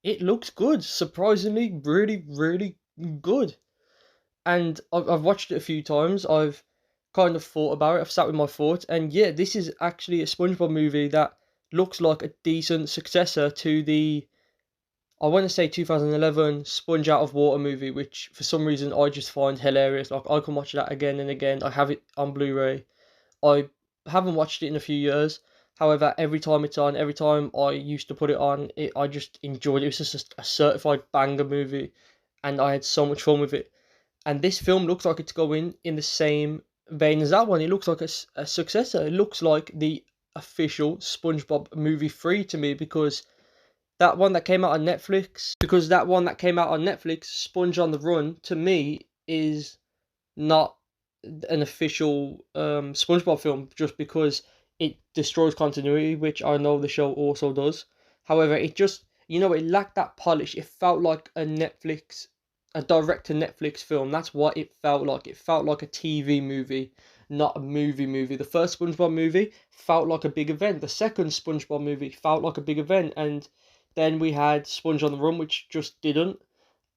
it looks good. Surprisingly, really, really good. And I've watched it a few times. I've kind of thought about it. I've sat with my thoughts, and yeah, this is actually a SpongeBob movie that looks like a decent successor to the, I want to say, 2011 Sponge Out of Water movie, which for some reason I just find hilarious. Like, I can watch that again and again. I have it on Blu-ray. I haven't watched it in a few years. However, every time it's on, every time I used to put it on, I just enjoyed it. It was just a certified banger movie, and I had so much fun with it. And this film looks like it's going in the same vein as that one. It looks like a successor. It looks like the official SpongeBob movie 3 to me, because that one that came out on Netflix, Sponge on the Run, to me is not an official SpongeBob film, just because it destroys continuity, which I know the show also does. However, it just, it lacked that polish. It felt like a direct to Netflix film. That's what it felt like. It felt like a TV movie, not a movie. The first SpongeBob movie felt like a big event. The second SpongeBob movie felt like a big event, and then we had Sponge on the Run, which just didn't.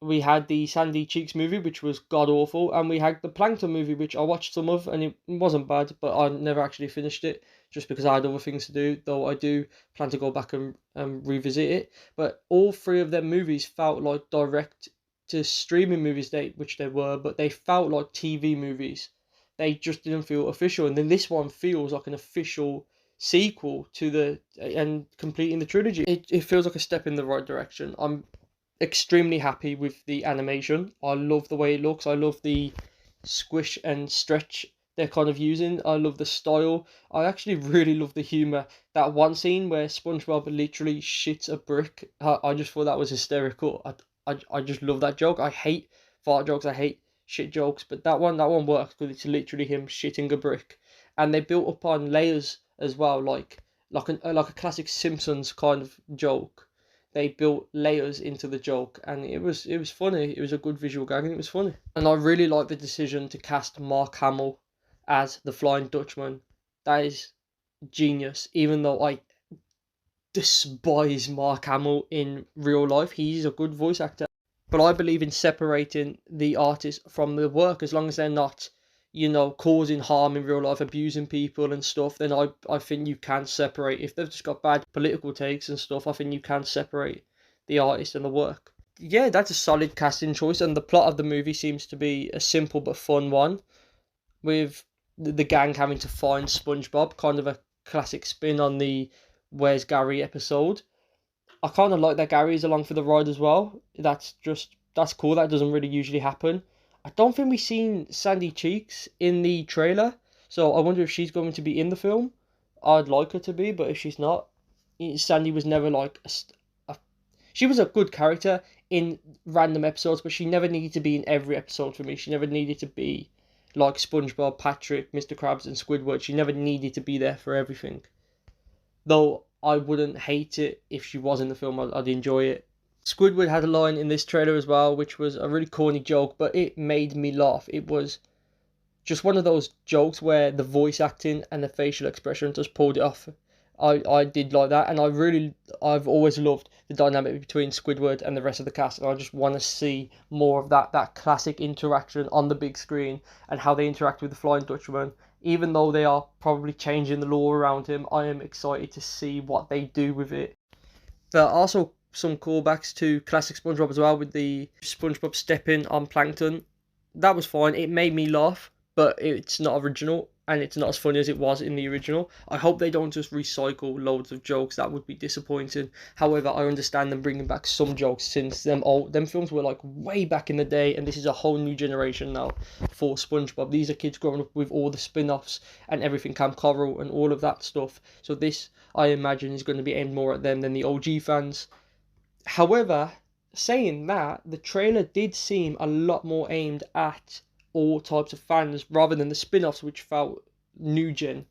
We had the Sandy Cheeks movie, which was god awful, and we had the Plankton movie, which I watched some of, and it wasn't bad, but I never actually finished it, just because I had other things to do, though I do plan to go back and revisit it. But all three of them movies felt like direct to streaming movies, which they were, but they felt like TV movies. They just didn't feel official, and then this one feels like an official sequel to the and completing the trilogy. It feels like a step in the right direction. I'm extremely happy with the animation. I love the way it looks. I love the squish and stretch they're kind of using. I love the style. I actually really love the humor. That one scene where SpongeBob literally shits a brick, I just thought that was hysterical. I just love that joke. I hate fart jokes. I hate shit jokes, but that one works because it's literally him shitting a brick, and they built upon layers as well, like a classic Simpsons kind of joke. They built layers into the joke, and it was funny. It was a good visual gag, and it was funny. And I really like the decision to cast Mark Hamill as the Flying Dutchman. That is genius. Even though I despise Mark Hamill in real life, he's a good voice actor. But I believe in separating the artist from the work, as long as they're not, causing harm in real life, abusing people and stuff. Then I think you can separate. If they've just got bad political takes and stuff, I think you can separate the artist and the work. Yeah, that's a solid casting choice, and the plot of the movie seems to be a simple but fun one, with the gang having to find SpongeBob, kind of a classic spin on the Where's Gary episode. I kind of like that Gary's along for the ride as well. That's cool. That doesn't really usually happen. I don't think we've seen Sandy Cheeks in the trailer, so I wonder if she's going to be in the film. I'd like her to be, but if she's not, Sandy was never like she was a good character in random episodes, but she never needed to be in every episode for me. She never needed to be like SpongeBob, Patrick, Mr. Krabs, and Squidward. She never needed to be there for everything. Though I wouldn't hate it if she was in the film. I'd enjoy it. Squidward had a line in this trailer as well, which was a really corny joke, but it made me laugh. It was just one of those jokes where the voice acting and the facial expression just pulled it off. I did like that, and I've always loved the dynamic between Squidward and the rest of the cast, and I just want to see more of that classic interaction on the big screen, and how they interact with the Flying Dutchman. Even though they are probably changing the law around him, I am excited to see what they do with it. There are also some callbacks to classic SpongeBob as well, with the SpongeBob stepping on Plankton. That was fine. It made me laugh, but it's not original, and it's not as funny as it was in the original. I hope they don't just recycle loads of jokes. That would be disappointing. However, I understand them bringing back some jokes, since them films were like way back in the day, and this is a whole new generation now for SpongeBob. These are kids growing up with all the spin-offs and everything, Camp Coral and all of that stuff. So this, I imagine, is going to be aimed more at them than the OG fans. However, saying that, the trailer did seem a lot more aimed at all types of fans rather than the spin-offs, which felt new gen.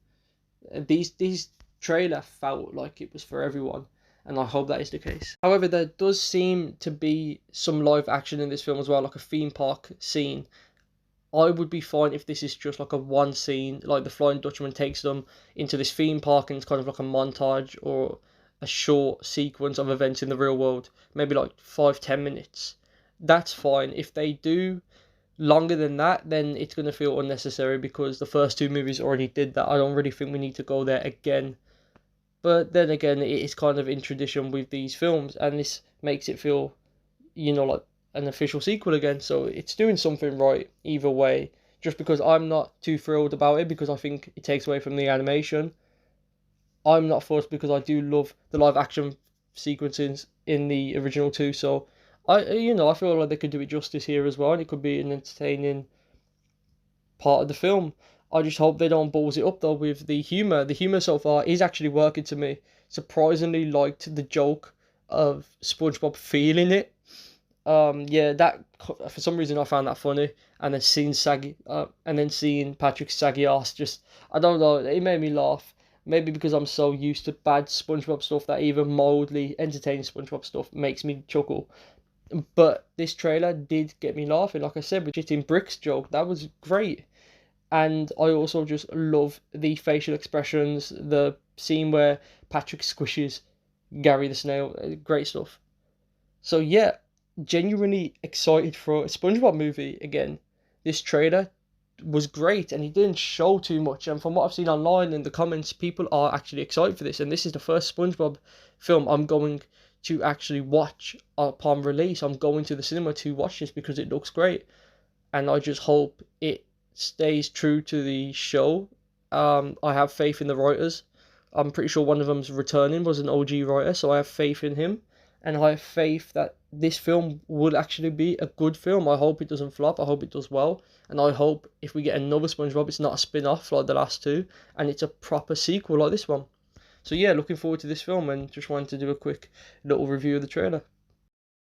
These trailer felt like it was for everyone, and I hope that is the case. However, there does seem to be some live action in this film as well, like a theme park scene. I would be fine if this is just like a one scene, like the Flying Dutchman takes them into this theme park and it's kind of like a montage, or a short sequence of events in the real world, maybe like 5-10 minutes. That's fine. If they do longer than that, then it's going to feel unnecessary because the first two movies already did that. I don't really think we need to go there again. But then again, it is kind of in tradition with these films, and this makes it feel, like an official sequel again. So it's doing something right either way. Just because I'm not too thrilled about it because I think it takes away from the animation. I'm not forced because I do love the live action sequences in the original two. So I feel like they could do it justice here as well, and it could be an entertaining part of the film. I just hope they don't balls it up though with the humor. The humor so far is actually working to me. Surprisingly liked the joke of SpongeBob feeling it. Yeah, that for some reason I found that funny, and then seeing Patrick's saggy ass, just I don't know, it made me laugh. Maybe because I'm so used to bad SpongeBob stuff that even mildly entertaining SpongeBob stuff makes me chuckle. But this trailer did get me laughing. Like I said, with shitting bricks joke, that was great. And I also just love the facial expressions, the scene where Patrick squishes Gary the snail, great stuff. So yeah, genuinely excited for a SpongeBob movie again. This trailer was great and he didn't show too much. And from what I've seen online in the comments, people are actually excited for this. And this is the first SpongeBob film I'm going to actually watch upon release. I'm going to the cinema to watch this because it looks great. And I just hope it stays true to the show. I have faith in the writers. I'm pretty sure one of them's returning, was an OG writer, so I have faith in him. And I have faith that this film will actually be a good film. I hope it doesn't flop. I hope it does well. And I hope if we get another SpongeBob, it's not a spin-off like the last two, and it's a proper sequel like this one. So yeah, looking forward to this film and just wanted to do a quick little review of the trailer.